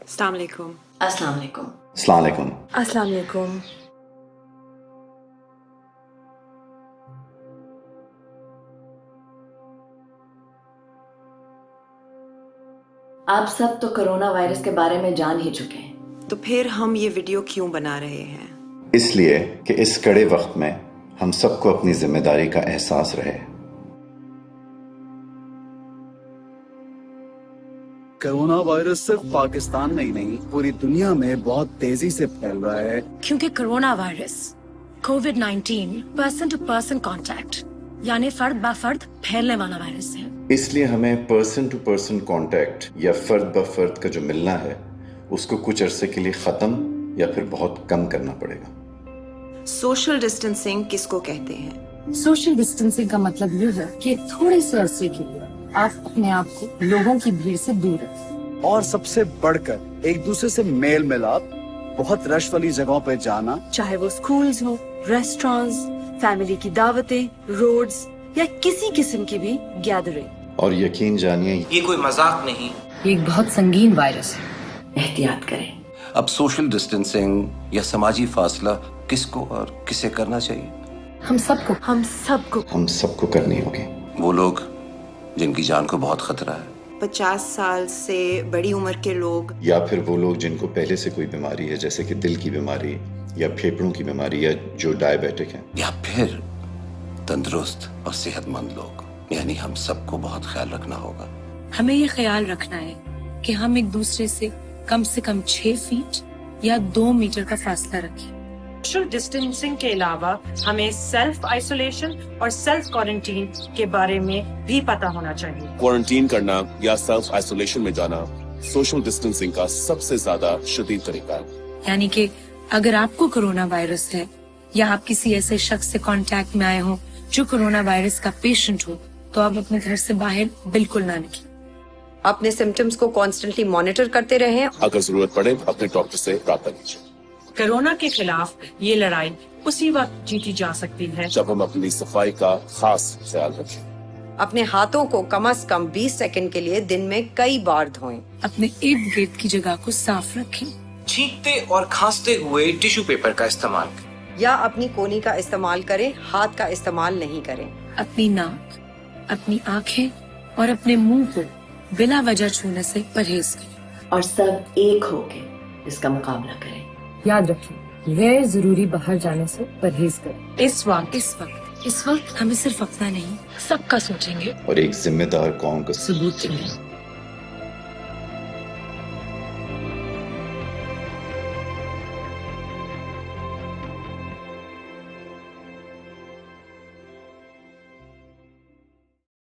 السلام علیکم. السلام علیکم. السلام علیکم. السلام علیکم. آپ سب تو کرونا وائرس کے بارے میں جان ہی چکے ہیں. تو پھر ہم یہ ویڈیو کیوں بنا رہے ہیں؟ اس لیے کہ اس کڑے وقت میں ہم سب کو اپنی ذمہ داری کا احساس رہے. کرونا وائرس صرف پاکستان میں ہی نہیں پوری دنیا میں بہت تیزی سے پھیل رہا ہے. کیونکہ کرونا وائرس کووڈ-19 پرسن ٹو پرسن کانٹیکٹ یعنی فرد با فرد پھیلنے والا وائرس ہے. اس لیے ہمیں پرسن ٹو پرسن کانٹیکٹ یا فرد بہ فرد کا جو ملنا ہے اس کو کچھ عرصے کے لیے ختم یا پھر بہت کم کرنا پڑے گا. سوشل ڈسٹینسنگ کس کو کہتے ہیں؟ سوشل ڈسٹینسنگ کا مطلب یہ ہے کہ تھوڑے سے عرصے کے لیے آپ اپنے آپ کو لوگوں کی بھیڑ سے دور رکھیں. اور سب سے بڑھ کر ایک دوسرے سے میل ملاپ، بہت رش والی جگہوں پہ جانا، چاہے وہ سکولز ہو، ریسٹورانٹس، فیملی کی دعوتیں، روڈز یا کسی قسم کی بھی گیدرنگ. اور یقین جانیے یہ کوئی مذاق نہیں. یہ ایک بہت سنگین وائرس ہے. احتیاط کریں. اب سوشل ڈسٹینسنگ یا سماجی فاصلہ کس کو اور کسے کرنا چاہیے؟ ہم سب کو کرنی ہوگی. وہ لوگ جن کی جان کو بہت خطرہ ہے، 50 سال سے بڑی عمر کے لوگ، یا پھر وہ لوگ جن کو پہلے سے کوئی بیماری ہے جیسے کہ دل کی بیماری یا پھیپھڑوں کی بیماری یا جو ڈائبیٹک ہیں، یا پھر تندرست اور صحت مند لوگ. یعنی ہم سب کو بہت خیال رکھنا ہوگا. ہمیں یہ خیال رکھنا ہے کہ ہم ایک دوسرے سے کم 6 فیٹ یا 2 میٹر کا فاصلہ رکھیں. سوشل ڈسٹینسنگ کے علاوہ ہمیں سیلف آئسولیشن اور سیلف کوارنٹین کے بارے میں بھی پتہ ہونا چاہیے. کوارنٹین کرنا یا سیلف آئسولیشن میں جانا سوشل ڈسٹینسنگ کا سب سے زیادہ شدید طریقہ ہے. یعنی کہ اگر آپ کو کرونا وائرس ہے یا آپ کسی ایسے شخص سے کانٹیکٹ میں آئے ہوں جو کرونا وائرس کا پیشنٹ ہو تو آپ اپنے گھر سے باہر بالکل نہ نکلیں. اپنے سمٹمز کو کانسٹنٹلی مانیٹر کرتے رہیں. اگر ضرورت پڑے اپنے ڈاکٹر سے رابطہ کیجیے. کرونا کے خلاف یہ لڑائی اسی وقت جیتی جا سکتی ہے جب ہم اپنی صفائی کا خاص خیال رکھیں. اپنے ہاتھوں کو کم از کم 20 سیکنڈ کے لیے دن میں کئی بار دھوئیں. اپنے ارد گرد کی جگہ کو صاف رکھیں. چھینکتے اور کھانستے ہوئے ٹیشو پیپر کا استعمال کریں. یا اپنی کونی کا استعمال کریں، ہاتھ کا استعمال نہیں کریں. اپنی ناک، اپنی آنکھیں اور اپنے منہ کو بلا وجہ چھونے سے پرہیز کریں. اور سب ایک ہو کے اس کا مقابلہ کریں. یاد رکھیں غیر ضروری باہر جانے سے پرہیز کریں. اس وقت ہمیں صرف اپنا نہیں سب کا سوچیں گے اور ایک ذمہ دار قوم کا ثبوت دیں گے.